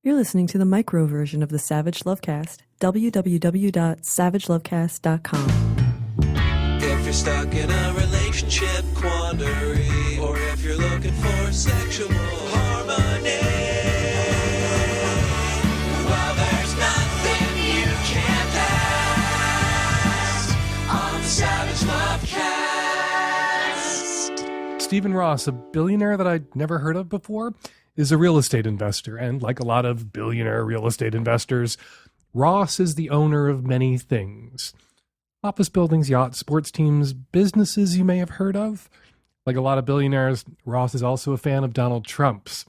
You're listening to the micro version of the Savage Lovecast. www.savagelovecast.com. If you're stuck in a relationship quandary, or if you're looking for sexual harmony, well, there's nothing you can't ask on the Savage Lovecast. Stephen Ross, a billionaire that I'd never heard of before, is a real estate investor. And like a lot of billionaire real estate investors, Ross is the owner of many things. Office buildings, yachts, sports teams, businesses you may have heard of. Like a lot of billionaires, Ross is also a fan of Donald Trump's,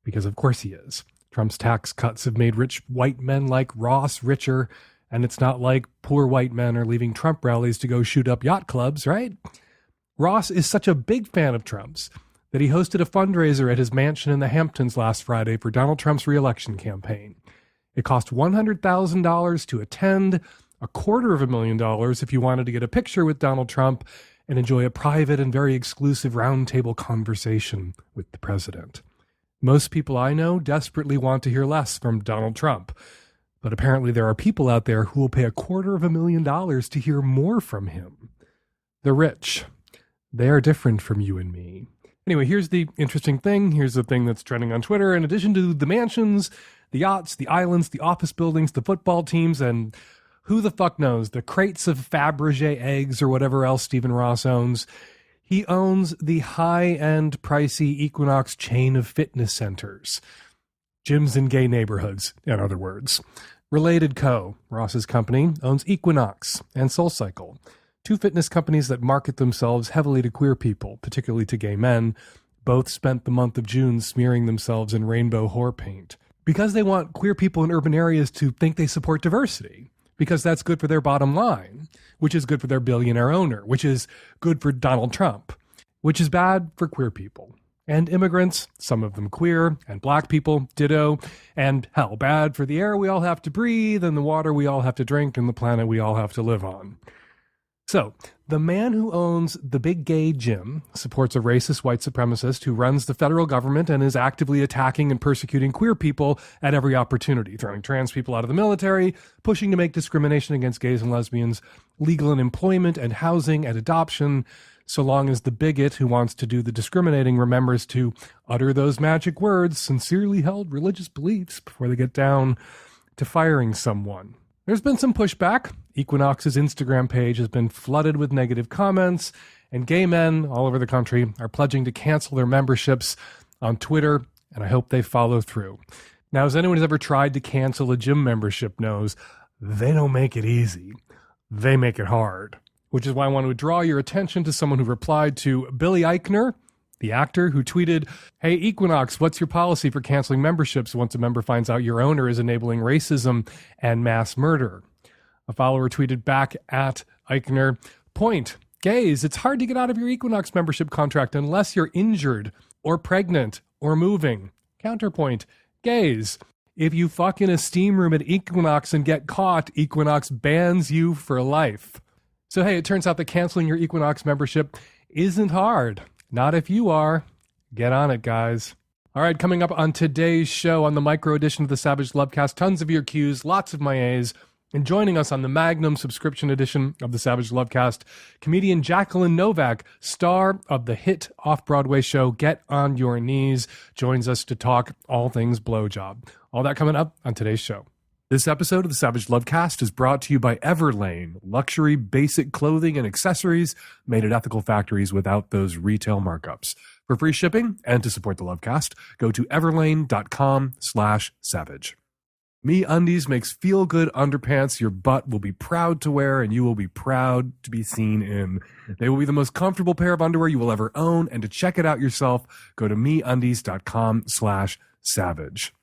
because of course he is. Trump's tax cuts have made rich white men like Ross richer, and it's not like poor white men are leaving Trump rallies to go shoot up yacht clubs, right? Ross is such a big fan of Trump's that he hosted a fundraiser at his mansion in the Hamptons last Friday for Donald Trump's re-election campaign. It cost $100,000 to attend, $250,000 if you wanted to get a picture with Donald Trump and enjoy a private and very exclusive roundtable conversation with the president. Most people I know desperately want to hear less from Donald Trump, but apparently there are people out there who will pay $250,000 to hear more from him. The rich, they are different from you and me. Anyway, here's the interesting thing. Here's the thing that's trending on Twitter. In addition to the mansions, the yachts, the islands, the office buildings, the football teams, and who the fuck knows, the crates of Fabergé eggs or whatever else Stephen Ross owns, he owns the high-end, pricey Equinox chain of fitness centers. Gyms in gay neighborhoods, in other words. Related Co., Ross's company, owns Equinox and SoulCycle, two fitness companies that market themselves heavily to queer people, particularly to gay men. Both spent the month of June smearing themselves in rainbow whore paint because they want queer people in urban areas to think they support diversity, because that's good for their bottom line, which is good for their billionaire owner, which is good for Donald Trump, which is bad for queer people and immigrants, some of them queer, and black people, ditto, and hell, bad for the air we all have to breathe and the water we all have to drink and the planet we all have to live on. So, the man who owns the big gay gym supports a racist white supremacist who runs the federal government and is actively attacking and persecuting queer people at every opportunity, throwing trans people out of the military, pushing to make discrimination against gays and lesbians legal in employment and housing and adoption, so long as the bigot who wants to do the discriminating remembers to utter those magic words, sincerely held religious beliefs, before they get down to firing someone. There's been some pushback. Equinox's Instagram page has been flooded with negative comments, and gay men all over the country are pledging to cancel their memberships on Twitter, and I hope they follow through. Now, as anyone who's ever tried to cancel a gym membership knows, they don't make it easy. They make it hard, which is why I want to draw your attention to someone who replied to Billy Eichner, the actor, who tweeted, "Hey, Equinox, what's your policy for canceling memberships once a member finds out your owner is enabling racism and mass murder?" A follower tweeted back at Eichner, "Point, gays, it's hard to get out of your Equinox membership contract unless you're injured or pregnant or moving. Counterpoint, gays, if you fuck in a steam room at Equinox and get caught, Equinox bans you for life." So hey, it turns out that canceling your Equinox membership isn't hard. Not if you are. Get on it, guys. All right, coming up on today's show on the micro edition of the Savage Lovecast, tons of your Qs, lots of my As, and joining us on the Magnum subscription edition of the Savage Lovecast, comedian Jacqueline Novak, star of the hit off-Broadway show Get on Your Knees, joins us to talk all things blowjob. All that coming up on today's show. This episode of the Savage Lovecast is brought to you by Everlane, luxury basic clothing and accessories made at ethical factories without those retail markups. For free shipping and to support the Lovecast, go to everlane.com/savage. MeUndies makes feel-good underpants your butt will be proud to wear and you will be proud to be seen in. They will be the most comfortable pair of underwear you will ever own, and to check it out yourself, go to MeUndies.com/savage.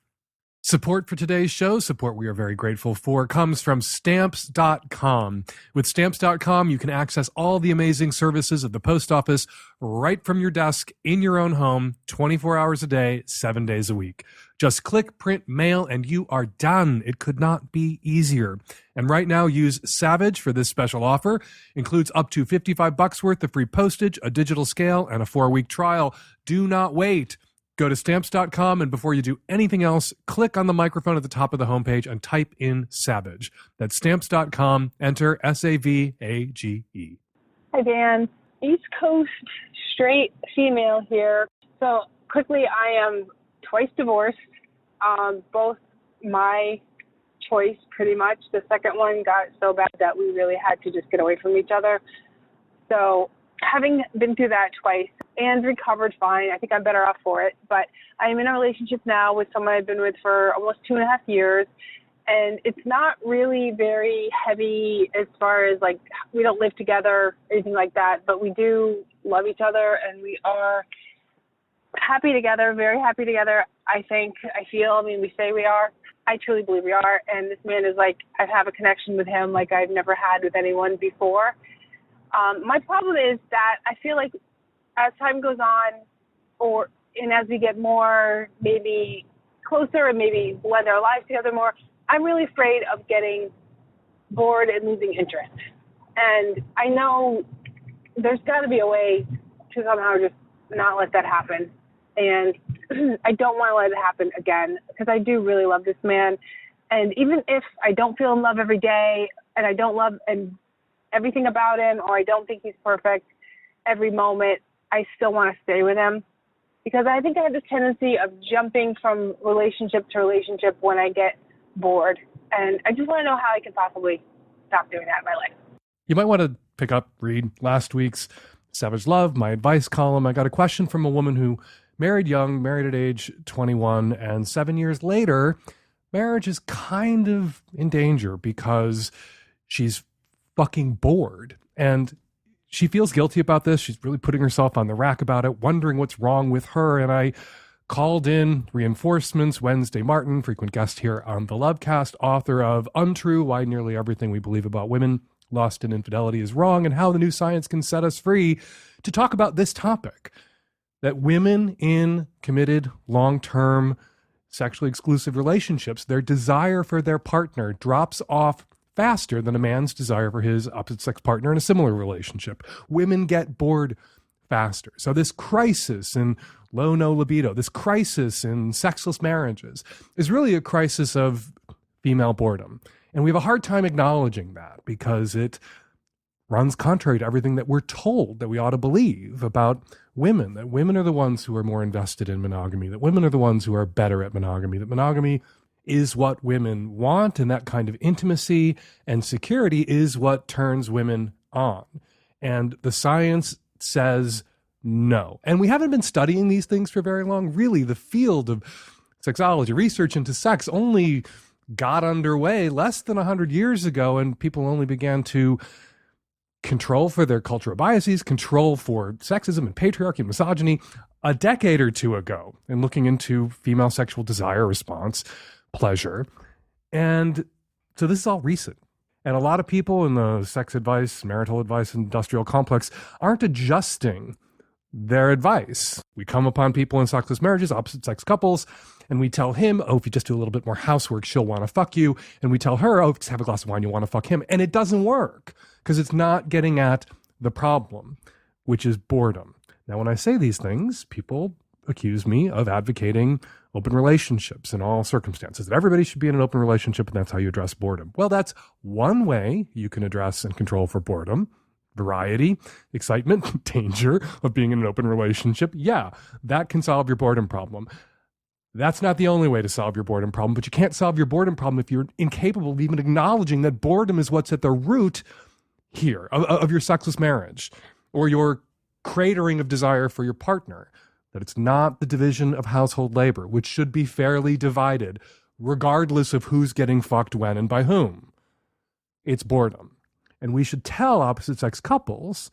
Support for today's show, support we are very grateful for, comes from Stamps.com. With Stamps.com, you can access all the amazing services of the post office right from your desk in your own home, 24 hours a day, 7 days a week. Just click, print, mail, and you are done. It could not be easier. And right now, use Savage for this special offer. Includes up to $55 worth of free postage, a digital scale, and a 4-week trial. Do not wait. Go to Stamps.com, and before you do anything else, click on the microphone at the top of the homepage and type in Savage. That's Stamps.com. Enter SAVAGE. Hi, Dan. East Coast straight female here. So quickly, I am twice divorced, both my choice pretty much. The second one got so bad that we really had to just get away from each other. So having been through that twice and recovered fine, I think I'm better off for it. But I'm in a relationship now with someone I've been with for almost 2.5 years. And it's not really very heavy as far as like, we don't live together, anything like that, but we do love each other and we are happy together, very happy together. I mean, we say we are. I truly believe we are. And this man is like, I have a connection with him like I've never had with anyone before. My problem is that I feel like as time goes on and as we get more maybe closer and maybe blend our lives together more, I'm really afraid of getting bored and losing interest. And I know there's got to be a way to somehow just not let that happen. And I don't want to let it happen again because I do really love this man. And even if I don't feel in love every day and I don't love everything about him or I don't think he's perfect every moment, I still want to stay with him because I think I have this tendency of jumping from relationship to relationship when I get bored. And I just want to know how I can possibly stop doing that in my life. You might want to read last week's Savage Love, my advice column. I got a question from a woman who married young, married at age 21, and 7 years later, marriage is kind of in danger because she's fucking bored. And she feels guilty about this. She's really putting herself on the rack about it, wondering what's wrong with her. And I called in reinforcements. Wednesday Martin, frequent guest here on the Lovecast, author of Untrue, Why Nearly Everything We Believe About Women Lost in Infidelity is Wrong, and How the New Science Can Set Us Free, to talk about this topic, that women in committed, long-term, sexually exclusive relationships, their desire for their partner drops off faster than a man's desire for his opposite sex partner in a similar relationship. Women get bored faster. So this crisis in no libido, this crisis in sexless marriages is really a crisis of female boredom. And we have a hard time acknowledging that because it runs contrary to everything that we're told that we ought to believe about women, that women are the ones who are more invested in monogamy, that women are the ones who are better at monogamy, that monogamy is what women want, and that kind of intimacy and security is what turns women on. And the science says no. And we haven't been studying these things for very long. Really, the field of sexology, research into sex, only got underway less than 100 years ago, and people only began to control for their cultural biases, control for sexism and patriarchy and misogyny a decade or two ago, and looking into female sexual desire, response, pleasure. And so this is all recent. And a lot of people in the sex advice, marital advice, industrial complex aren't adjusting their advice. We come upon people in sexless marriages, opposite sex couples, and we tell him, oh, if you just do a little bit more housework, she'll want to fuck you. And we tell her, oh, just have a glass of wine, you'll want to fuck him. And it doesn't work because it's not getting at the problem, which is boredom. Now, when I say these things, people accuse me of advocating open relationships in all circumstances, that everybody should be in an open relationship and that's how you address boredom. Well, that's one way you can address and control for boredom. Variety, excitement, danger of being in an open relationship. Yeah, that can solve your boredom problem. That's not the only way to solve your boredom problem, but you can't solve your boredom problem if you're incapable of even acknowledging that boredom is what's at the root here of your sexless marriage or your cratering of desire for your partner, that it's not the division of household labor, which should be fairly divided, regardless of who's getting fucked when and by whom. It's boredom. And we should tell opposite sex couples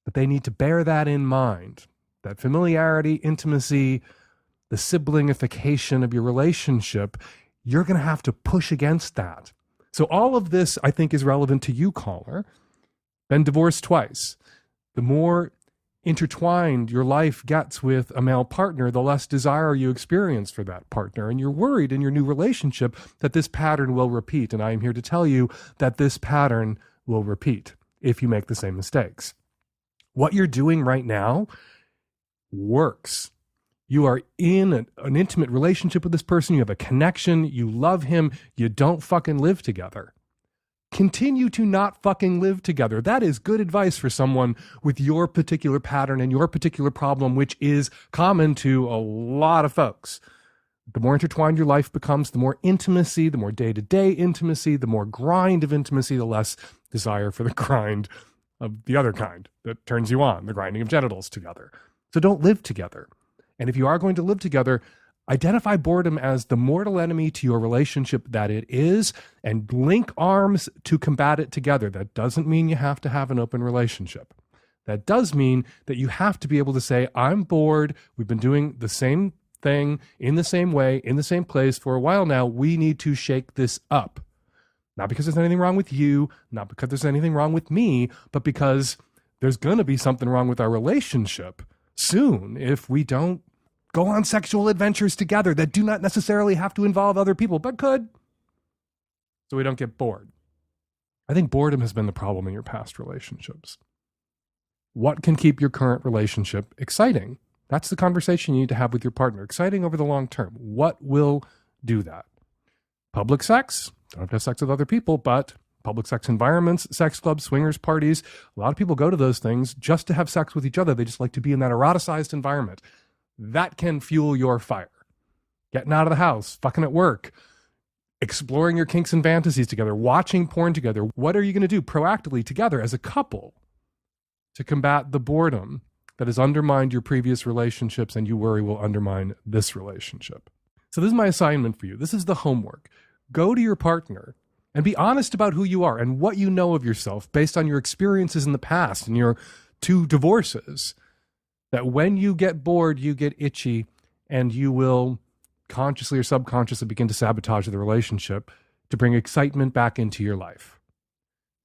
that they need to bear that in mind, that familiarity, intimacy, the siblingnification of your relationship, you're going to have to push against that. So all of this, I think, is relevant to you, caller. Been divorced twice. The more intertwined your life gets with a male partner, the less desire you experience for that partner. And you're worried in your new relationship that this pattern will repeat. And I am here to tell you that this pattern will repeat if you make the same mistakes. What you're doing right now works. You are in an intimate relationship with this person. You have a connection. You love him. You don't fucking live together. Continue to not fucking live together. That is good advice for someone with your particular pattern and your particular problem, which is common to a lot of folks. The more intertwined your life becomes, the more intimacy, the more day-to-day intimacy, the more grind of intimacy, the less desire for the grind of the other kind that turns you on, the grinding of genitals together. So don't live together. And if you are going to live together, identify boredom as the mortal enemy to your relationship that it is, and link arms to combat it together. That doesn't mean you have to have an open relationship. That does mean that you have to be able to say, I'm bored. We've been doing the same thing in the same way, in the same place for a while now. We need to shake this up. Not because there's anything wrong with you, not because there's anything wrong with me, but because there's going to be something wrong with our relationship soon if we don't go on sexual adventures together that do not necessarily have to involve other people, but could, so we don't get bored. I think boredom has been the problem in your past relationships. What can keep your current relationship exciting? That's the conversation you need to have with your partner. Exciting over the long term. What will do that? Public sex? Don't have to have sex with other people, but public sex environments, sex clubs, swingers parties. A lot of people go to those things just to have sex with each other. They just like to be in that eroticized environment. That can fuel your fire. Getting out of the house, fucking at work, exploring your kinks and fantasies together, watching porn together. What are you going to do proactively together as a couple to combat the boredom that has undermined your previous relationships and you worry will undermine this relationship? So this is my assignment for you. This is the homework. Go to your partner and be honest about who you are and what you know of yourself based on your experiences in the past and your 2 divorces. That when you get bored, you get itchy, and you will consciously or subconsciously begin to sabotage the relationship to bring excitement back into your life.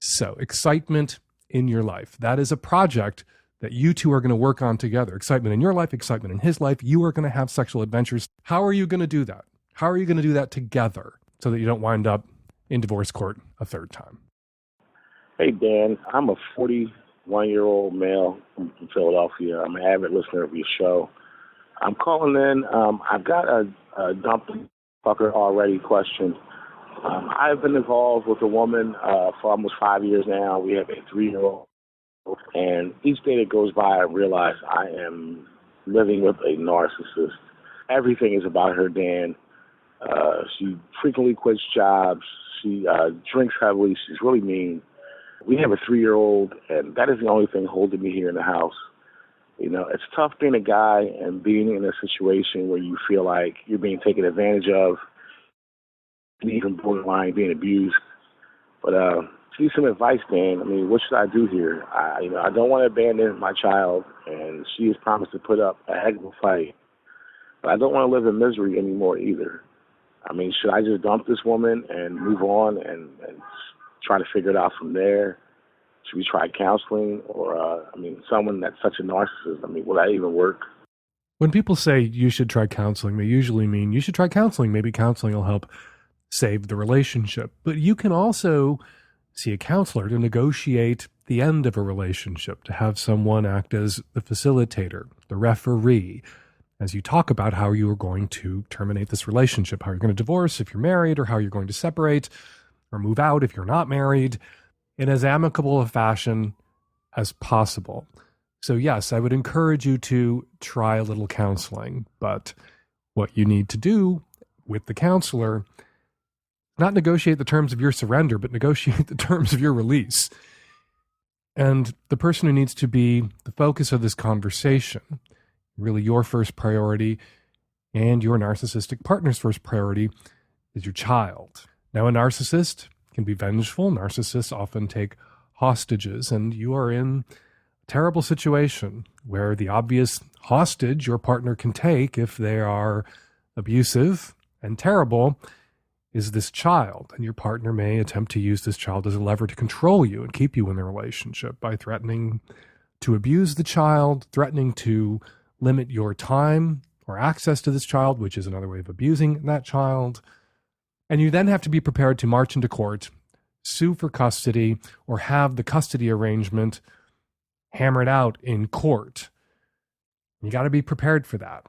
So, excitement in your life. That is a project that you two are going to work on together. Excitement in your life, excitement in his life. You are going to have sexual adventures. How are you going to do that? How are you going to do that together so that you don't wind up in divorce court a 3rd time? Hey, Dan. I'm a 41-year-old male from Philadelphia. I'm an avid listener of your show. I'm calling in. I've got a dump fucker already question. I've been involved with a woman for almost 5 years now. We have a 3-year-old. And each day that goes by, I realize I am living with a narcissist. Everything is about her, Dan. She frequently quits jobs. She drinks heavily. She's really mean. We have a 3-year-old, and that is the only thing holding me here in the house. You know, it's tough being a guy and being in a situation where you feel like you're being taken advantage of and even borderline being abused. But need some advice, Dan. I mean, what should I do here? I don't want to abandon my child, and she has promised to put up a heck of a fight. But I don't want to live in misery anymore either. I mean, should I just dump this woman and move on and try to figure it out from there? Should we try counseling? Or, someone that's such a narcissist, will that even work? When people say you should try counseling, they usually mean you should try counseling. Maybe counseling will help save the relationship. But you can also see a counselor to negotiate the end of a relationship, to have someone act as the facilitator, the referee, as you talk about how you are going to terminate this relationship, how you're going to divorce if you're married, or how you're going to separate or move out if you're not married, in as amicable a fashion as possible. So yes, I would encourage you to try a little counseling, but what you need to do with the counselor, not negotiate the terms of your surrender, but negotiate the terms of your release. And the person who needs to be the focus of this conversation, really your first priority and your narcissistic partner's first priority, is your child. Now, a narcissist can be vengeful. Narcissists often take hostages, and you are in a terrible situation where the obvious hostage your partner can take, if they are abusive and terrible, is this child. And your partner may attempt to use this child as a lever to control you and keep you in the relationship by threatening to abuse the child, threatening to limit your time or access to this child, which is another way of abusing that child. And you then have to be prepared to march into court, sue for custody, or have the custody arrangement hammered out in court. You got to be prepared for that.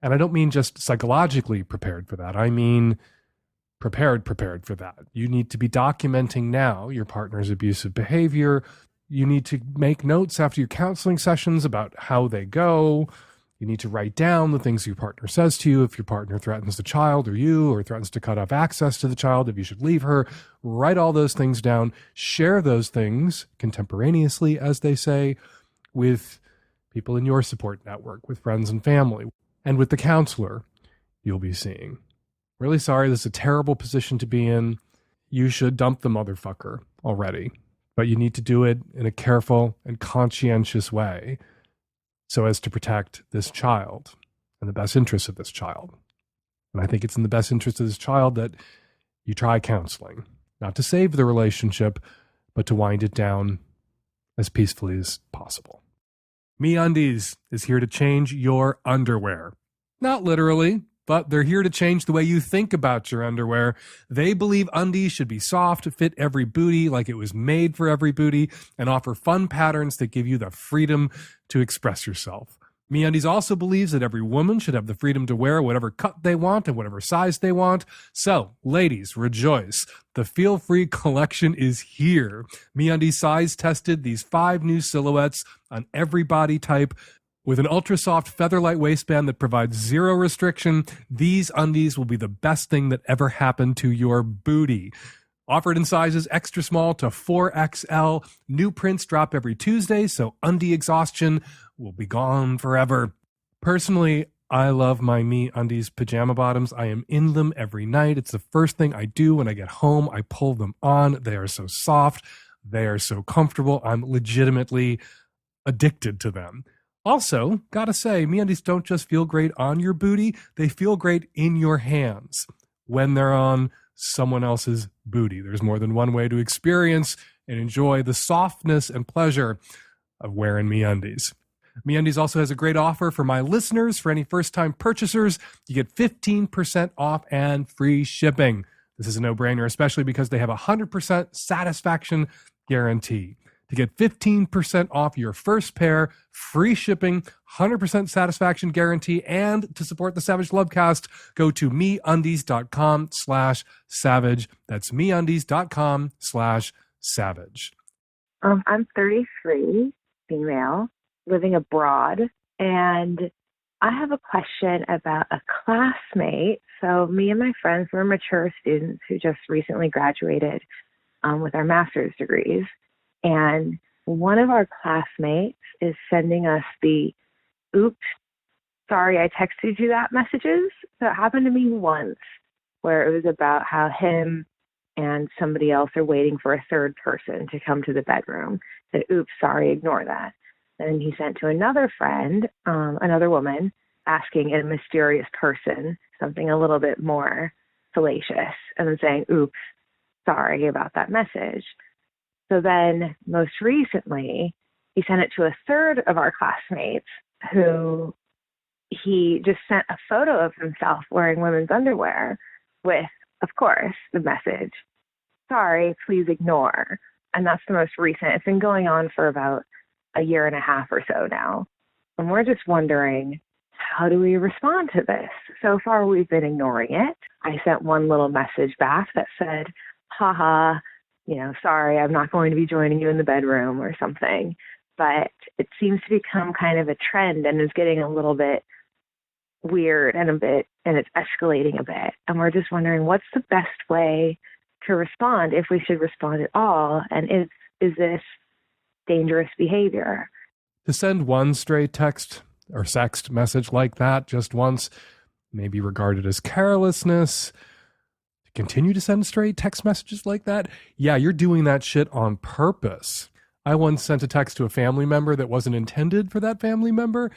And I don't mean just psychologically prepared for that. I mean prepared for that. You need to be documenting now your partner's abusive behavior. You need to make notes after your counseling sessions about how they go. You need to write down the things your partner says to you. If your partner threatens the child or you, or threatens to cut off access to the child, if you should leave her, write all those things down. Share those things contemporaneously, as they say, with people in your support network, with friends and family, and with the counselor you'll be seeing. Really sorry, this is a terrible position to be in. You should dump the motherfucker already, but you need to do it in a careful and conscientious way so as to protect this child and the best interest of this child. And I think it's in the best interest of this child that you try counseling, not to save the relationship, but to wind it down as peacefully as possible. MeUndies is here to change your underwear. Not literally, but they're here to change the way you think about your underwear. They believe undies should be soft, fit every booty like it was made for every booty, and offer fun patterns that give you the freedom to express yourself. MeUndies also believes that every woman should have the freedom to wear whatever cut they want and whatever size they want. So, ladies, rejoice. The Feel Free collection is here. MeUndies size tested these 5 new silhouettes on every body type. With an ultra-soft feather-light waistband that provides zero restriction, these undies will be the best thing that ever happened to your booty. Offered in sizes extra small to 4XL, new prints drop every Tuesday, so undie exhaustion will be gone forever. Personally, I love my MeUndies pajama bottoms. I am in them every night. It's the first thing I do when I get home. I pull them on. They are so soft. They are so comfortable. I'm legitimately addicted to them. Also, gotta say, MeUndies don't just feel great on your booty, they feel great in your hands when they're on someone else's booty. There's more than one way to experience and enjoy the softness and pleasure of wearing MeUndies. MeUndies also has a great offer for my listeners. For any first-time purchasers, you get 15% off and free shipping. This is a no-brainer, especially because they have a 100% satisfaction guarantee. To get 15% off your first pair, free shipping, 100% satisfaction guarantee, and to support the Savage Lovecast, go to MeUndies.com/savage. That's MeUndies.com/savage. I'm 33, female, living abroad, and I have a question about a classmate. So me and my friends were mature students who just recently graduated with our master's degrees. And one of our classmates is sending us the oops, sorry I texted you that messages. So it happened to me once where it was about how him and somebody else are waiting for a third person to come to the bedroom. Said, oops, sorry, ignore that. And he sent to another friend, another woman, asking a mysterious person something a little bit more salacious and then saying, oops, sorry about that message. So then most recently, he sent it to a third of our classmates who he just sent a photo of himself wearing women's underwear with, of course, the message, sorry, please ignore. And that's the most recent. It's been going on for about a year and a half or so now. And we're just wondering, how do we respond to this? So far, we've been ignoring it. I sent one little message back that said, haha, sorry, I'm not going to be joining you in the bedroom or something. But it seems to become kind of a trend and is getting a little bit weird and it's escalating a bit. And we're just wondering, what's the best way to respond, if we should respond at all? And is this dangerous behavior? To send one stray text or sext message like that just once may be regarded as carelessness. Continue to send stray text messages like that? Yeah, you're doing that shit on purpose. I once sent a text to a family member that wasn't intended for that family member,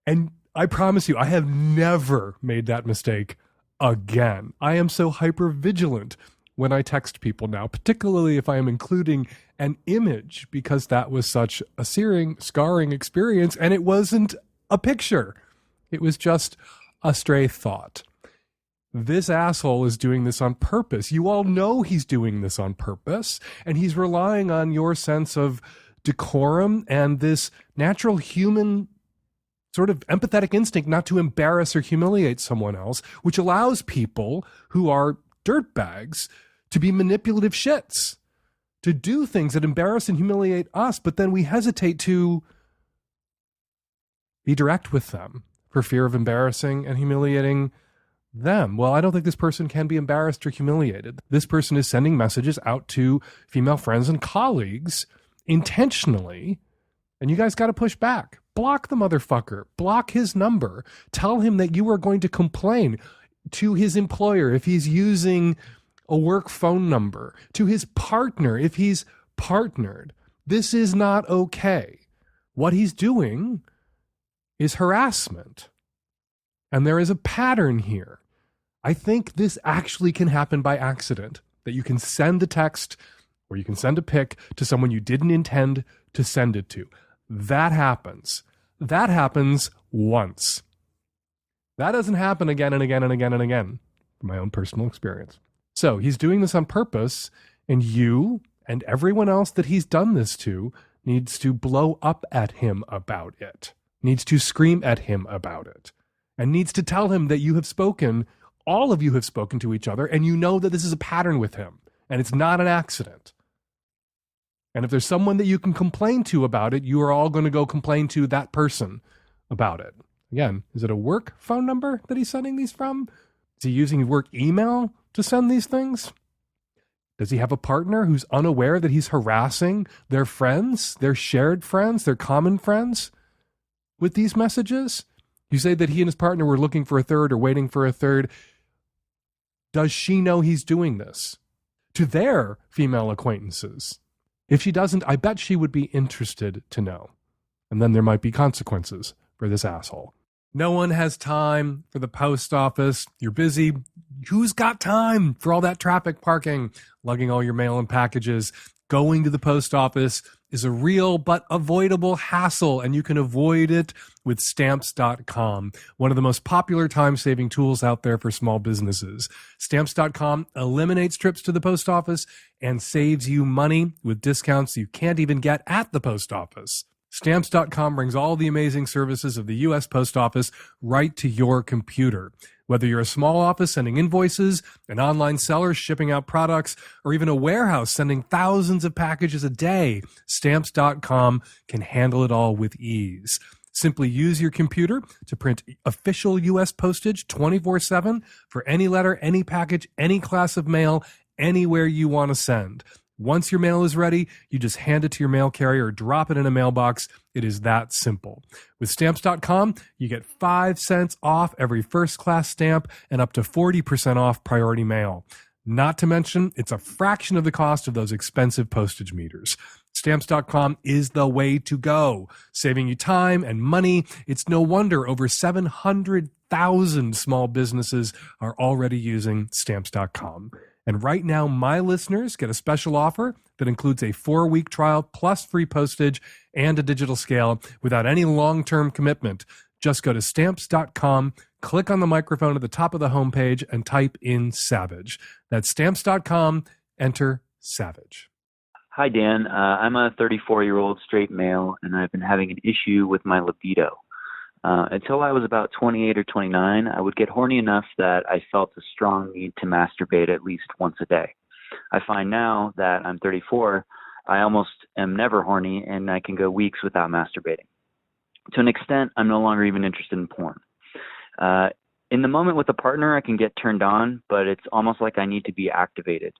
and I promise you, I have never made that mistake again. I am so hyper vigilant when I text people now, particularly if I am including an image, because that was such a scarring experience, and it wasn't a picture. It was just a stray thought. This asshole is doing this on purpose. You all know he's doing this on purpose, and he's relying on your sense of decorum and this natural human sort of empathetic instinct not to embarrass or humiliate someone else, which allows people who are dirtbags to be manipulative shits, to do things that embarrass and humiliate us, but then we hesitate to be direct with them for fear of embarrassing and humiliating them. Well, I don't think this person can be embarrassed or humiliated. This person is sending messages out to female friends and colleagues intentionally, and you guys got to push back. Block the motherfucker. Block his number. Tell him that you are going to complain to his employer if he's using a work phone number, to his partner if he's partnered. This is not okay. What he's doing is harassment. And there is a pattern here. I think this actually can happen by accident, that you can send a text or you can send a pic to someone you didn't intend to send it to. That happens. That happens once. That doesn't happen again and again and again and again, from my own personal experience. So he's doing this on purpose, and you and everyone else that he's done this to needs to blow up at him about it, needs to scream at him about it, and needs to tell him that you have spoken, all of you have spoken to each other, and you know that this is a pattern with him, and it's not an accident. And if there's someone that you can complain to about it, you are all going to go complain to that person about it. Again, is it a work phone number that he's sending these from? Is he using work email to send these things? Does he have a partner who's unaware that he's harassing their friends, their shared friends, their common friends with these messages? You say that he and his partner were looking for a third or waiting for a third. Does she know he's doing this to their female acquaintances? If she doesn't, I bet she would be interested to know. And then there might be consequences for this asshole. No one has time for the post office. You're busy. Who's got time for all that traffic parking, lugging all your mail and packages? Going to the post office is a real but avoidable hassle, and you can avoid it with Stamps.com, one of the most popular time-saving tools out there for small businesses. Stamps.com eliminates trips to the post office and saves you money with discounts you can't even get at the post office. Stamps.com brings all the amazing services of the U.S. Post Office right to your computer. Whether you're a small office sending invoices, an online seller shipping out products, or even a warehouse sending thousands of packages a day, Stamps.com can handle it all with ease. Simply use your computer to print official U.S. postage 24/7 for any letter, any package, any class of mail, anywhere you want to send. Once your mail is ready, you just hand it to your mail carrier or drop it in a mailbox. It is that simple. With Stamps.com, you get 5 cents off every first-class stamp and up to 40% off priority mail. Not to mention, it's a fraction of the cost of those expensive postage meters. Stamps.com is the way to go, saving you time and money. It's no wonder over 700,000 small businesses are already using Stamps.com. And right now, my listeners get a special offer that includes a 4-week trial plus free postage and a digital scale without any long-term commitment. Just go to Stamps.com, click on the microphone at the top of the homepage, and type in Savage. That's Stamps.com, enter Savage. Hi, Dan. I'm a 34-year-old straight male, and I've been having an issue with my libido. Until I was about 28 or 29, I would get horny enough that I felt a strong need to masturbate at least once a day. I find now that I'm 34, I almost am never horny, and I can go weeks without masturbating. To an extent, I'm no longer even interested in porn. In the moment with a partner, I can get turned on, but it's almost like I need to be activated.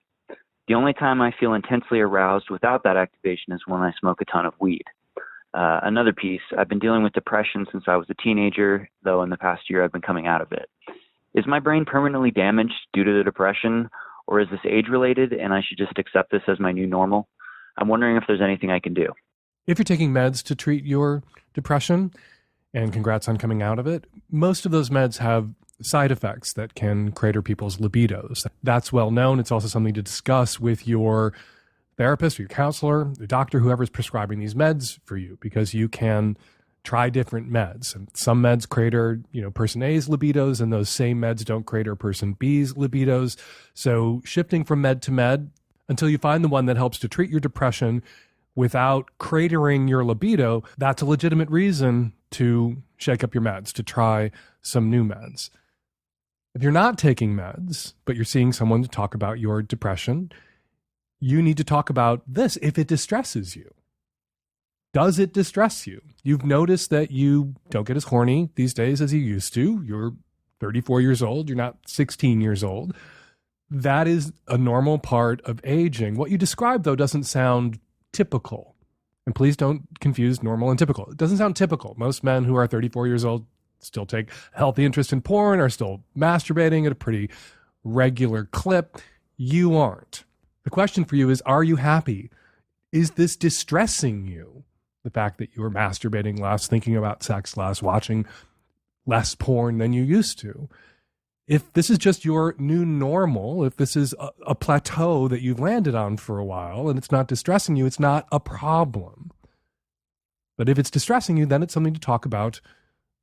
The only time I feel intensely aroused without that activation is when I smoke a ton of weed. Another piece, I've been dealing with depression since I was a teenager, though in the past year I've been coming out of it. Is my brain permanently damaged due to the depression, or is this age-related and I should just accept this as my new normal? I'm wondering if there's anything I can do. If you're taking meds to treat your depression, and congrats on coming out of it, most of those meds have side effects that can crater people's libidos. That's well known. It's also something to discuss with your therapist or your counselor, your doctor, whoever's prescribing these meds for you, because you can try different meds. And some meds crater, person A's libidos, and those same meds don't crater person B's libidos. So shifting from med to med until you find the one that helps to treat your depression without cratering your libido, that's a legitimate reason to shake up your meds, to try some new meds. If you're not taking meds, but you're seeing someone to talk about your depression, you need to talk about this if it distresses you. Does it distress you? You've noticed that you don't get as horny these days as you used to. You're 34 years old. You're not 16 years old. That is a normal part of aging. What you described, though, doesn't sound typical. And please don't confuse normal and typical. It doesn't sound typical. Most men who are 34 years old still take a healthy interest in porn, are still masturbating at a pretty regular clip. You aren't. The question for you is, are you happy? Is this distressing you? The fact that you are masturbating less, thinking about sex less, watching less porn than you used to. If this is just your new normal, if this is a plateau that you've landed on for a while and it's not distressing you, it's not a problem. But if it's distressing you, then it's something to talk about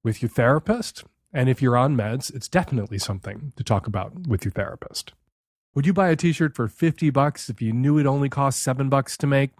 with your therapist. And if you're on meds, it's definitely something to talk about with your therapist. Would you buy a t-shirt for $50 if you knew it only cost $7 to make?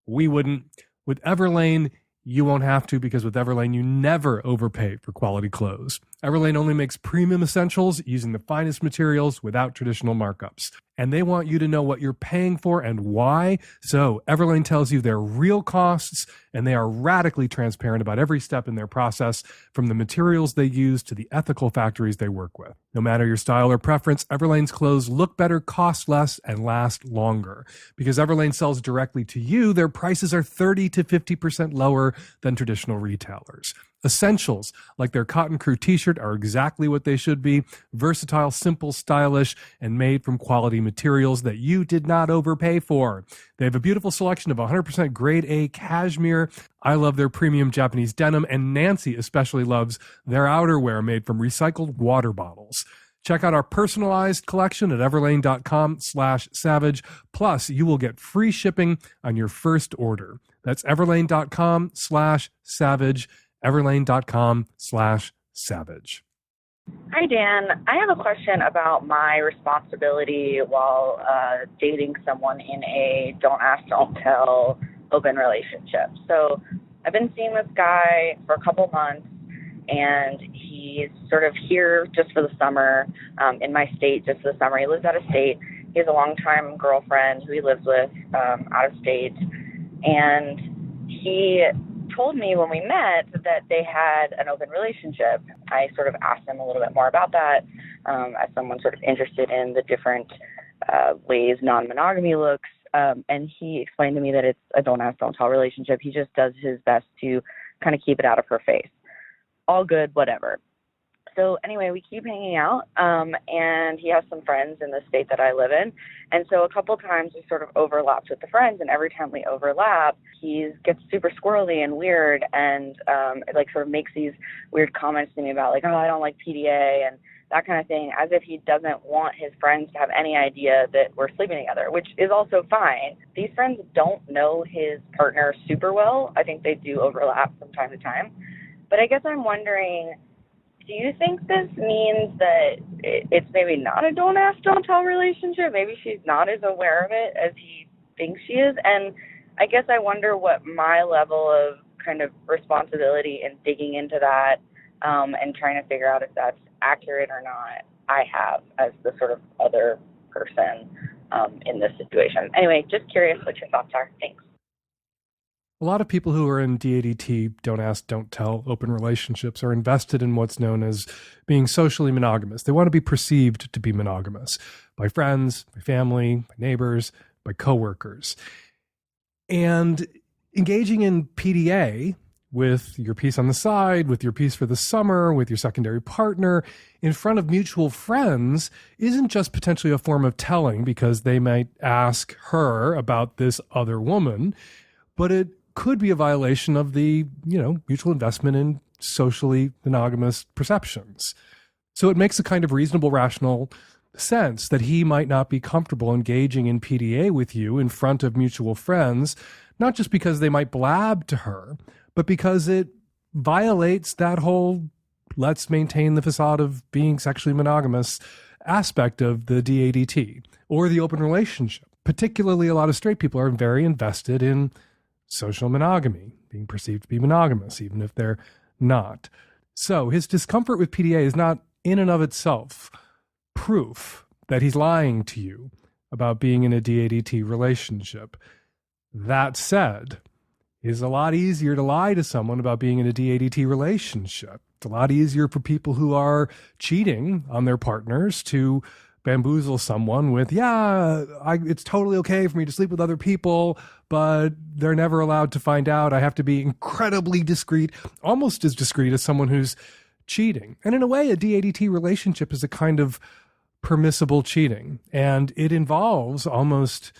We wouldn't. With Everlane, you won't have to, because with Everlane, you never overpay for quality clothes. Everlane only makes premium essentials using the finest materials without traditional markups. And they want you to know what you're paying for and why. So Everlane tells you their real costs, and they are radically transparent about every step in their process, from the materials they use to the ethical factories they work with. No matter your style or preference, Everlane's clothes look better, cost less, and last longer. Because Everlane sells directly to you, their prices are 30 to 50% lower than traditional retailers. Essentials like their Cotton Crew t-shirt are exactly what they should be: versatile, simple, stylish, and made from quality materials that you did not overpay for. They have a beautiful selection of 100% grade A cashmere. I love their premium Japanese denim, and Nancy especially loves their outerwear made from recycled water bottles. Check out our personalized collection at everlane.com/savage. Plus, you will get free shipping on your first order. That's everlane.com/savage. everlane.com/savage. Hi, Dan. I have a question about my responsibility while dating someone in a don't ask, don't tell open relationship. So I've been seeing this guy for a couple months, and he's sort of here just for the summer, in my state just for the summer. He lives out of state. He has a longtime girlfriend who he lives with out of state, and he told me when we met that they had an open relationship. I sort of asked him a little bit more about that, as someone sort of interested in the different ways non-monogamy looks. And he explained to me that it's a don't ask, don't tell relationship. He just does his best to kind of keep it out of her face. All good, whatever. So anyway, we keep hanging out, and he has some friends in the state that I live in. And so a couple times we sort of overlapped with the friends, and every time we overlap, he gets super squirrely and weird, and sort of makes these weird comments to me about like, oh, I don't like PDA and that kind of thing, as if he doesn't want his friends to have any idea that we're sleeping together, which is also fine. These friends don't know his partner super well. I think they do overlap from time to time. But I guess I'm wondering, do you think this means that it's maybe not a don't ask, don't tell relationship? Maybe she's not as aware of it as he thinks she is. And I guess I wonder what my level of kind of responsibility in digging into that and trying to figure out if that's accurate or not I have as the sort of other person in this situation. Anyway, just curious what your thoughts are. Thanks. A lot of people who are in DADT, don't ask, don't tell, open relationships, are invested in what's known as being socially monogamous. They want to be perceived to be monogamous by friends, by family, by neighbors, by coworkers. And engaging in PDA with your piece on the side, with your piece for the summer, with your secondary partner, in front of mutual friends, isn't just potentially a form of telling because they might ask her about this other woman, but it could be a violation of the, mutual investment in socially monogamous perceptions. So it makes a kind of reasonable, rational sense that he might not be comfortable engaging in PDA with you in front of mutual friends, not just because they might blab to her, but because it violates that whole let's maintain the facade of being sexually monogamous aspect of the DADT or the open relationship. Particularly, a lot of straight people are very invested in social monogamy, being perceived to be monogamous, even if they're not. So his discomfort with PDA is not in and of itself proof that he's lying to you about being in a DADT relationship. That said, it's a lot easier to lie to someone about being in a DADT relationship. It's a lot easier for people who are cheating on their partners to bamboozle someone with, it's totally okay for me to sleep with other people, but they're never allowed to find out. I have to be incredibly discreet, almost as discreet as someone who's cheating. And in a way, a DADT relationship is a kind of permissible cheating. And it involves, almost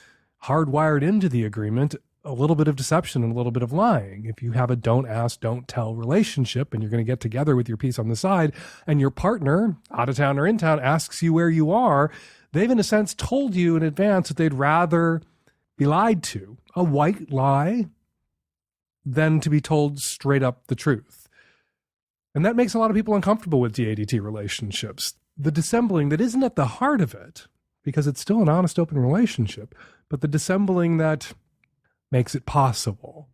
hardwired into the agreement, a little bit of deception and a little bit of lying. If you have a don't ask, don't tell relationship and you're going to get together with your piece on the side and your partner, out of town or in town, asks you where you are, they've in a sense told you in advance that they'd rather be lied to, a white lie, than to be told straight up the truth. And that makes a lot of people uncomfortable with DADT relationships. The dissembling that isn't at the heart of it, because it's still an honest, open relationship, but the dissembling that makes it possible.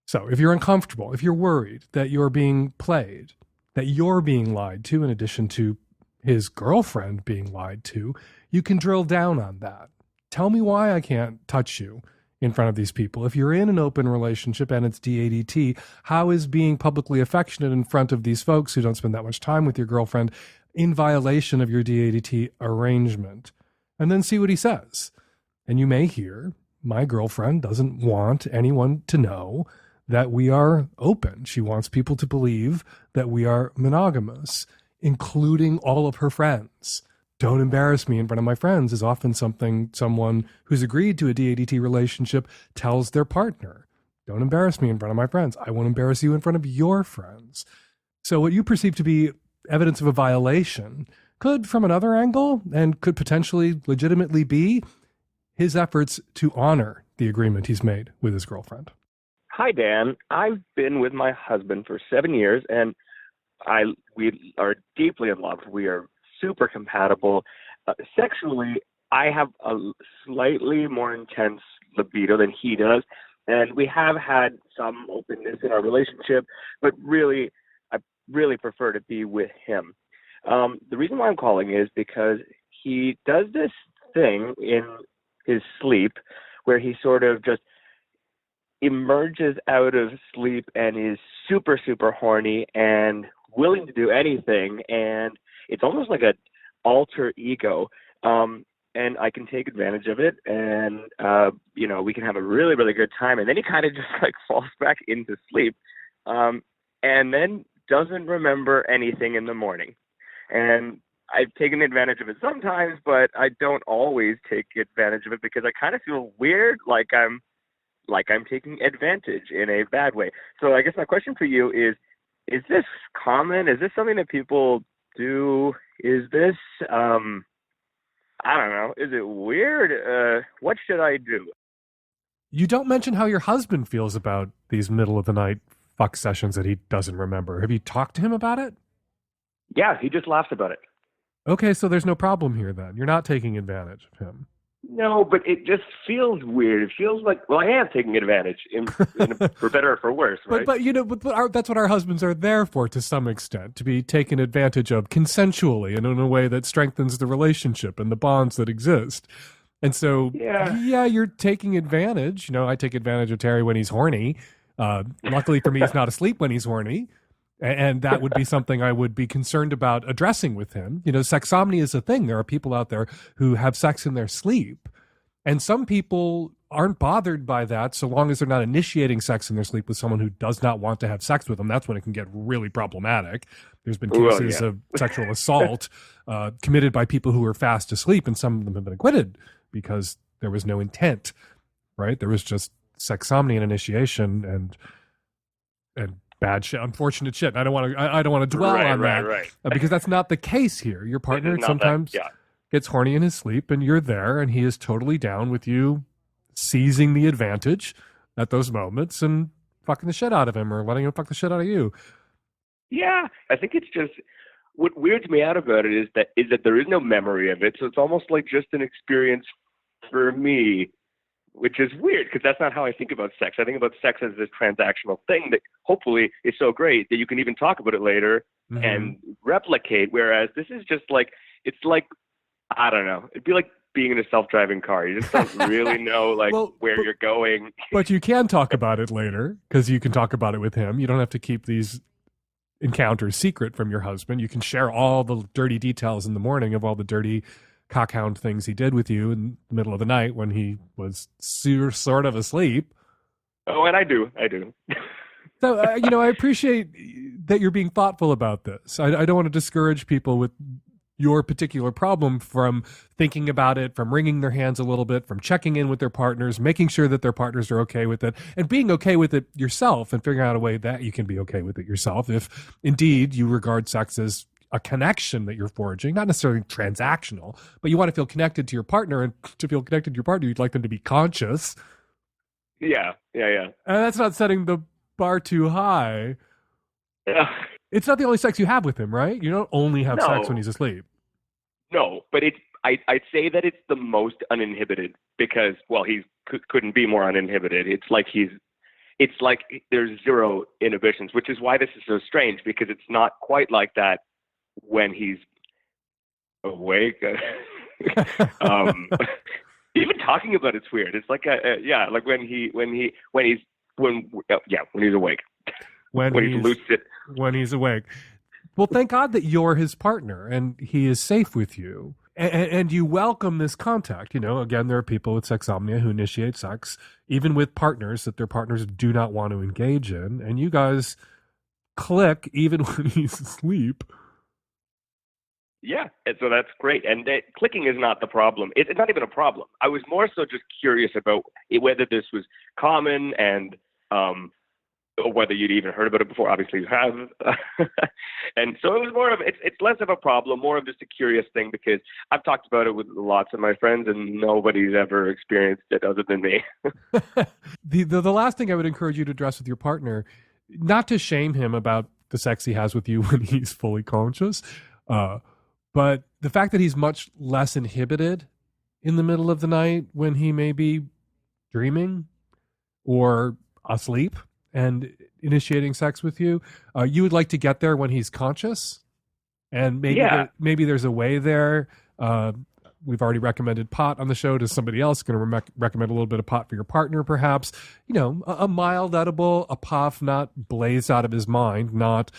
So if you're uncomfortable, if you're worried that you're being played, that you're being lied to in addition to his girlfriend being lied to, you can drill down on that. Tell me why I can't touch you in front of these people. If you're in an open relationship and it's DADT, how is being publicly affectionate in front of these folks who don't spend that much time with your girlfriend in violation of your DADT arrangement? And then see what he says. And you may hear, my girlfriend doesn't want anyone to know that we are open. She wants people to believe that we are monogamous, including all of her friends. Don't embarrass me in front of my friends is often something someone who's agreed to a DADT relationship tells their partner. Don't embarrass me in front of my friends. I won't embarrass you in front of your friends. So what you perceive to be evidence of a violation could, from another angle, and could potentially legitimately be his efforts to honor the agreement he's made with his girlfriend. Hi, Dan. I've been with my husband for 7 years, and we are deeply in love. We are super compatible. Sexually, I have a slightly more intense libido than he does, and we have had some openness in our relationship, but really, I really prefer to be with him. The reason why I'm calling is because he does this thing in his sleep where he sort of just emerges out of sleep and is super, super horny and willing to do anything. And it's almost like an alter ego. And I can take advantage of it. And, we can have a really, really good time. And then he kind of just like falls back into sleep. And then doesn't remember anything in the morning. And I've taken advantage of it sometimes, but I don't always take advantage of it because I kind of feel weird, like I'm taking advantage in a bad way. So I guess my question for you is this common? Is this something that people do? Is this, I don't know, is it weird? What should I do? You don't mention how your husband feels about these middle of the night fuck sessions that he doesn't remember. Have you talked to him about it? Yeah, he just laughs about it. Okay, so there's no problem here then. You're not taking advantage of him. No, but it just feels weird. It feels like, I am taking advantage, for better or for worse, right? But that's what our husbands are there for to some extent, to be taken advantage of consensually and in a way that strengthens the relationship and the bonds that exist. And so, yeah, you're taking advantage. I take advantage of Terry when he's horny. Luckily for me, he's not asleep when he's horny. And that would be something I would be concerned about addressing with him. Sexsomnia is a thing. There are people out there who have sex in their sleep. And some people aren't bothered by that so long as they're not initiating sex in their sleep with someone who does not want to have sex with them. That's when it can get really problematic. There's been cases of sexual assault committed by people who were fast asleep, and some of them have been acquitted because there was no intent, right? There was just sexsomnia and initiation and bad shit, unfortunate shit. I don't want to dwell on that because that's not the case here. Your partner sometimes gets horny in his sleep, and you're there, and he is totally down with you seizing the advantage at those moments and fucking the shit out of him or letting him fuck the shit out of you. Yeah, I think it's just what weirds me out about it is that there is no memory of it, so it's almost like just an experience for me which is weird because that's not how I think about sex. I think about sex as this transactional thing that hopefully is so great that you can even talk about it later and replicate. Whereas this is just like, it's like, I don't know. It'd be like being in a self-driving car. You just don't really know where you're going. But you can talk about it later because you can talk about it with him. You don't have to keep these encounters secret from your husband. You can share all the dirty details in the morning of all the dirty cockhound things he did with you in the middle of the night when he was sort of asleep. Oh, and I do. So, I appreciate that you're being thoughtful about this. I don't want to discourage people with your particular problem from thinking about it, from wringing their hands a little bit, from checking in with their partners, making sure that their partners are okay with it, and being okay with it yourself and figuring out a way that you can be okay with it yourself. If indeed you regard sex as a connection that you're forging, not necessarily transactional, but you want to feel connected to your partner, and to feel connected to your partner, you'd like them to be conscious. Yeah. And that's not setting the bar too high. Yeah. It's not the only sex you have with him, right? You don't only have sex when he's asleep. No, but I'd say that it's the most uninhibited because, well, he couldn't be more uninhibited. It's like there's zero inhibitions, which is why this is so strange, because it's not quite like that when he's awake. Even talking about it's weird. It's like like when he's awake. When he's lucid. When he's awake. Well, thank God that you're his partner and he is safe with you. And you welcome this contact. Again, there are people with sexomnia who initiate sex, even with partners that their partners do not want to engage in. And you guys click even when he's asleep. Yeah, and so that's great. And clicking is not the problem. It's not even a problem. I was more so just curious about whether this was common and or whether you'd even heard about it before. Obviously you have. And so it was more of, it's less of a problem, more of just a curious thing, because I've talked about it with lots of my friends and nobody's ever experienced it other than me. The last thing I would encourage you to address with your partner, not to shame him about the sex he has with you when he's fully conscious, but the fact that he's much less inhibited in the middle of the night when he may be dreaming or asleep and initiating sex with you, you would like to get there when he's conscious, and maybe there's a way there. We've already recommended pot on the show. Does somebody else going to recommend a little bit of pot for your partner? Perhaps, a mild edible, a puff, not blazed out of his mind, not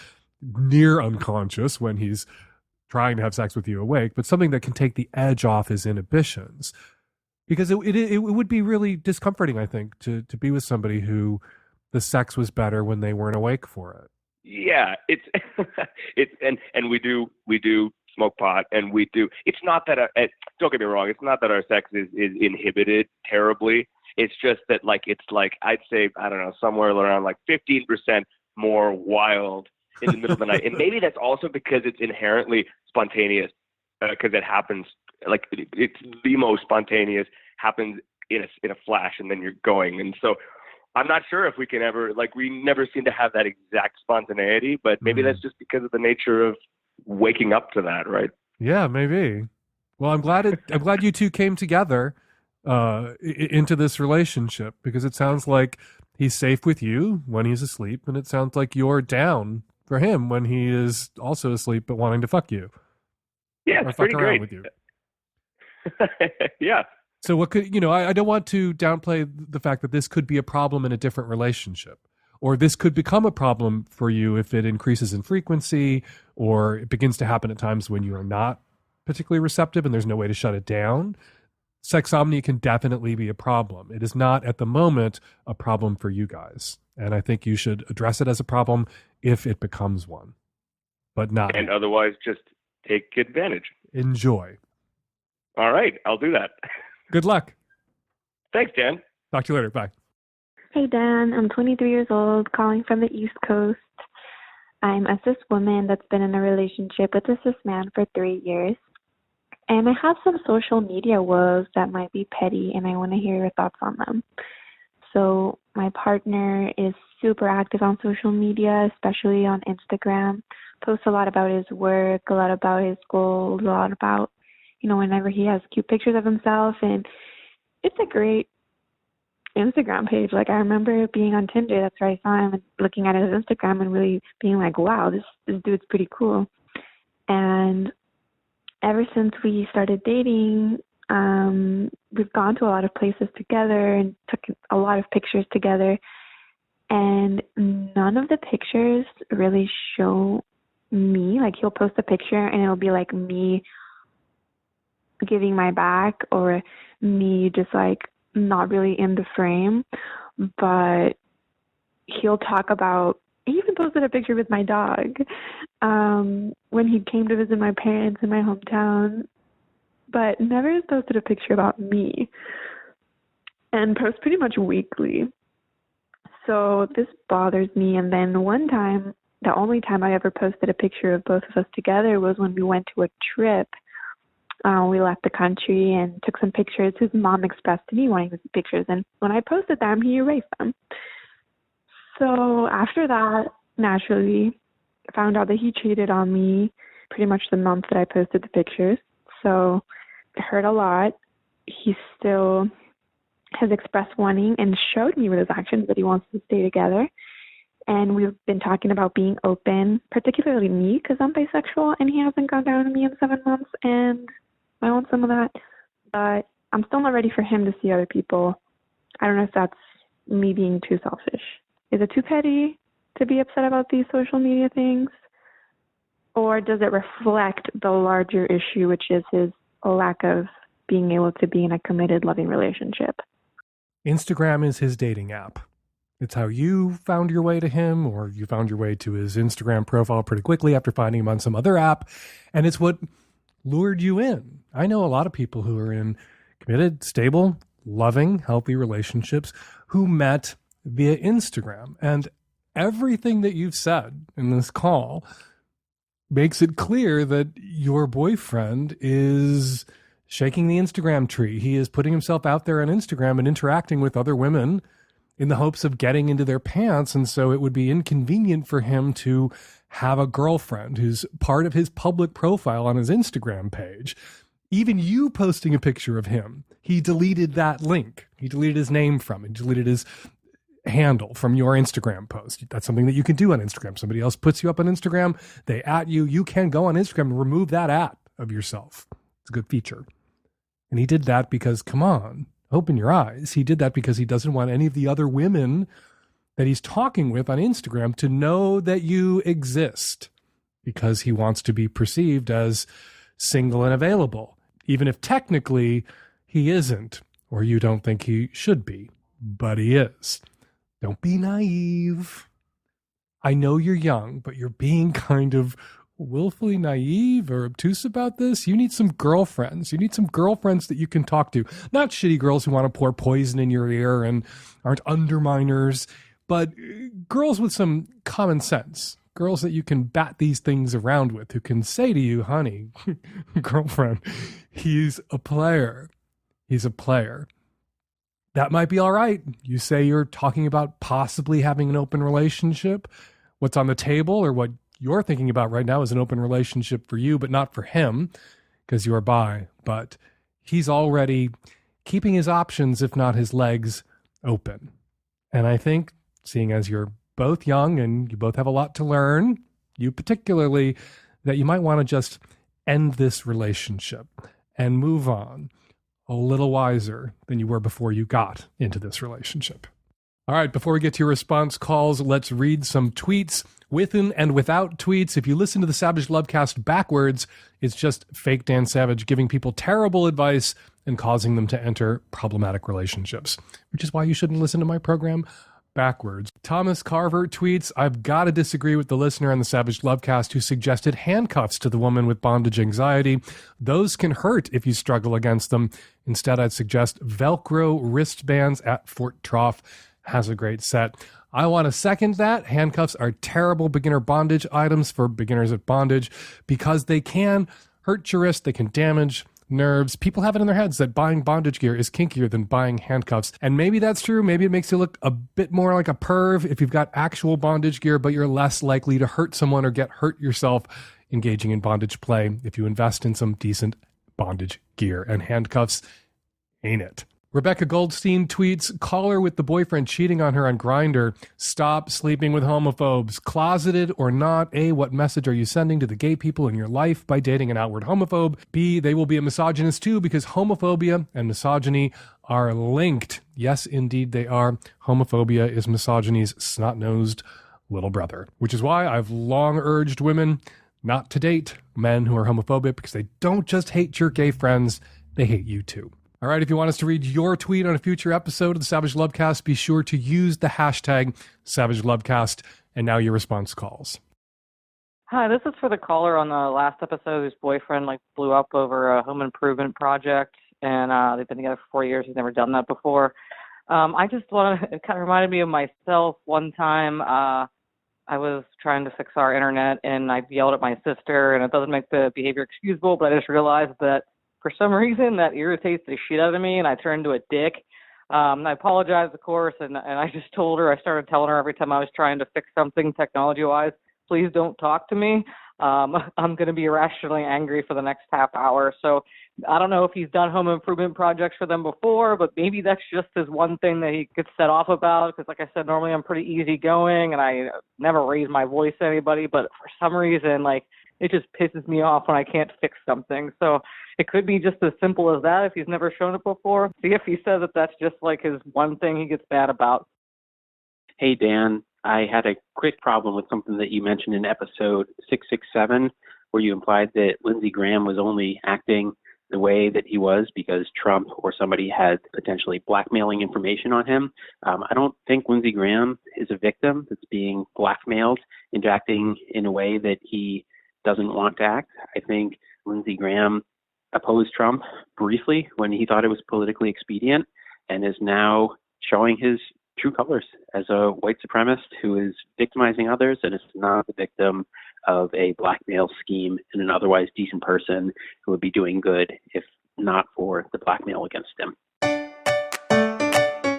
near unconscious when he's trying to have sex with you awake, but something that can take the edge off his inhibitions, because it would be really discomforting, I think, to be with somebody who the sex was better when they weren't awake for it. Yeah, and we do smoke pot, and we do. It's not that don't get me wrong. It's not that our sex is inhibited terribly. It's just that I'd say, I don't know, somewhere around 15% more wild in the middle of the night, and maybe that's also because it's inherently spontaneous, because it happens it's the most spontaneous, happens in a flash, and then you're going, and so. I'm not sure if we can ever, we never seem to have that exact spontaneity, but maybe that's just because of the nature of waking up to that, right? Yeah, maybe. Well, I'm glad you two came together into this relationship, because it sounds like he's safe with you when he's asleep, and it sounds like you're down for him when he is also asleep but wanting to fuck you. Yeah, it's pretty great. With you. Yeah. So what could, I don't want to downplay the fact that this could be a problem in a different relationship, or this could become a problem for you if it increases in frequency, or it begins to happen at times when you are not particularly receptive and there's no way to shut it down. Sexomnia can definitely be a problem. It is not at the moment a problem for you guys. And I think you should address it as a problem if it becomes one, but not. And otherwise just take advantage. Enjoy. All right. I'll do that. Good luck. Thanks, Dan. Talk to you later. Bye. Hey, Dan. I'm 23 years old, calling from the East Coast. I'm a cis woman that's been in a relationship with a cis man for 3 years. And I have some social media woes that might be petty, and I want to hear your thoughts on them. So my partner is super active on social media, especially on Instagram. Posts a lot about his work, a lot about his goals, a lot about, whenever he has cute pictures of himself. And it's a great Instagram page. Like, I remember being on Tinder. That's where I saw him and looking at his Instagram and really being like, wow, this dude's pretty cool. And ever since we started dating, we've gone to a lot of places together and took a lot of pictures together. And none of the pictures really show me. Like, he'll post a picture and it'll be like me giving my back or me just like not really in the frame. But he'll talk about, he even posted a picture with my dog when he came to visit my parents in my hometown, but never has posted a picture about me, and posts pretty much weekly. So this bothers me. And then one time, the only time I ever posted a picture of both of us together was when we went to a trip. We left the country and took some pictures. His mom expressed to me wanting to see pictures, and when I posted them, he erased them. So after that, naturally, I found out that he cheated on me pretty much the month that I posted the pictures. So it hurt a lot. He still has expressed wanting and showed me with his actions that he wants to stay together. And we've been talking about being open, particularly me, because I'm bisexual, and he hasn't gone down on me in 7 months, and I want some of that. But I'm still not ready for him to see other people. I don't know if that's me being too selfish. Is it too petty to be upset about these social media things? Or does it reflect the larger issue, which is his lack of being able to be in a committed, loving relationship? Instagram is his dating app. It's how you found your way to him, or you found your way to his Instagram profile pretty quickly after finding him on some other app. And it's what lured you in. I know a lot of people who are in committed, stable, loving, healthy relationships who met via Instagram. And everything that you've said in this call makes it clear that your boyfriend is shaking the Instagram tree. He is putting himself out there on Instagram and interacting with other women in the hopes of getting into their pants. And so it would be inconvenient for him to have a girlfriend who's part of his public profile on his Instagram page. Even you posting a picture of him, he deleted that link. He deleted his name from it. He deleted his handle from your Instagram post. That's something that you can do on Instagram. Somebody else puts you up on Instagram, they at you, you can go on Instagram and remove that at of yourself. It's a good feature. And he did that because, come on, open your eyes. He did that because he doesn't want any of the other women that he's talking with on Instagram to know that you exist, because he wants to be perceived as single and available, even if technically he isn't, or you don't think he should be, but he is. Don't be naive. I know you're young, but you're being kind of willfully naive or obtuse about this. You need some girlfriends. You need some girlfriends that you can talk to. Not shitty girls who want to pour poison in your ear and aren't underminers, but girls with some common sense. Girls that you can bat these things around with, who can say to you, honey, girlfriend, he's a player. He's a player. That might be all right. You say you're talking about possibly having an open relationship. What's on the table, or what you're thinking about right now, is an open relationship for you, but not for him, because you're bi. But he's already keeping his options, if not his legs, open. And I think, seeing as you're both young and you both have a lot to learn, you particularly, that you might want to just end this relationship and move on a little wiser than you were before you got into this relationship. All right, before we get to your response calls, let's read some tweets. Within and without tweets. If you listen to the Savage Lovecast backwards, it's just fake Dan Savage giving people terrible advice and causing them to enter problematic relationships, which is why you shouldn't listen to my program backwards. Thomas Carver tweets, I've got to disagree with the listener on the Savage Lovecast who suggested handcuffs to the woman with bondage anxiety. Those can hurt if you struggle against them. Instead, I'd suggest Velcro wristbands at Fort Trough. Has a great set. I want to second that. Handcuffs are terrible beginner bondage items for beginners at bondage because they can hurt your wrist. They can damage nerves. People have it in their heads that buying bondage gear is kinkier than buying handcuffs. And maybe that's true. Maybe it makes you look a bit more like a perv if you've got actual bondage gear, but you're less likely to hurt someone or get hurt yourself engaging in bondage play if you invest in some decent bondage gear. And handcuffs ain't it. Rebecca Goldstein tweets, caller with the boyfriend cheating on her on Grindr. Stop sleeping with homophobes. Closeted or not, A, what message are you sending to the gay people in your life by dating an outward homophobe? B, they will be a misogynist too because homophobia and misogyny are linked. Yes, indeed they are. Homophobia is misogyny's snot-nosed little brother, which is why I've long urged women not to date men who are homophobic because they don't just hate your gay friends, they hate you too. All right, if you want us to read your tweet on a future episode of the Savage Lovecast, be sure to use the hashtag Savage Lovecast. And now your response calls. Hi, this is for the caller on the last episode whose boyfriend blew up over a home improvement project, and they've been together for 4 years. He's never done that before. I just want to, it kind of reminded me of myself. One time I was trying to fix our internet, and I yelled at my sister, and it doesn't make the behavior excusable, but I just realized that for some reason, that irritates the shit out of me, and I turn into a dick. I apologized, of course, and I just told her, I started telling her every time I was trying to fix something technology-wise, please don't talk to me. I'm going to be irrationally angry for the next half hour. So I don't know if he's done home improvement projects for them before, but maybe that's just his one thing that he gets set off about, because like I said, normally I'm pretty easygoing, and I never raise my voice to anybody, but for some reason, it just pisses me off when I can't fix something. So it could be just as simple as that if he's never shown it before. See if he says that that's just his one thing he gets mad about. Hey, Dan. I had a quick problem with something that you mentioned in episode 667, where you implied that Lindsey Graham was only acting the way that he was because Trump or somebody had potentially blackmailing information on him. I don't think Lindsey Graham is a victim that's being blackmailed into acting in a way that he doesn't want to act. I think Lindsey Graham opposed Trump briefly when he thought it was politically expedient and is now showing his true colors as a white supremacist who is victimizing others and is not the victim of a blackmail scheme and an otherwise decent person who would be doing good if not for the blackmail against him.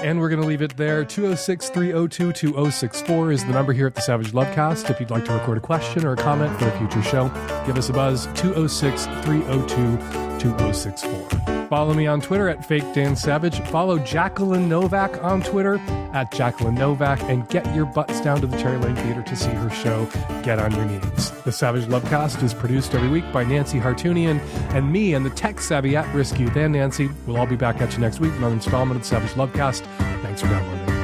And we're going to leave it there. 206-302-2064 is the number here at the Savage Lovecast. If you'd like to record a question or a comment for a future show, give us a buzz, 206-302-2064. Follow me on Twitter at FakeDanSavage. Follow Jacqueline Novak on Twitter at Jacqueline Novak, and get your butts down to the Cherry Lane Theater to see her show, Get on Your Knees. The Savage Lovecast is produced every week by Nancy Hartunian and me and the tech-savvy at-risk youth and Nancy. We'll all be back at you next week with another installment of the Savage Lovecast. Thanks for downloading.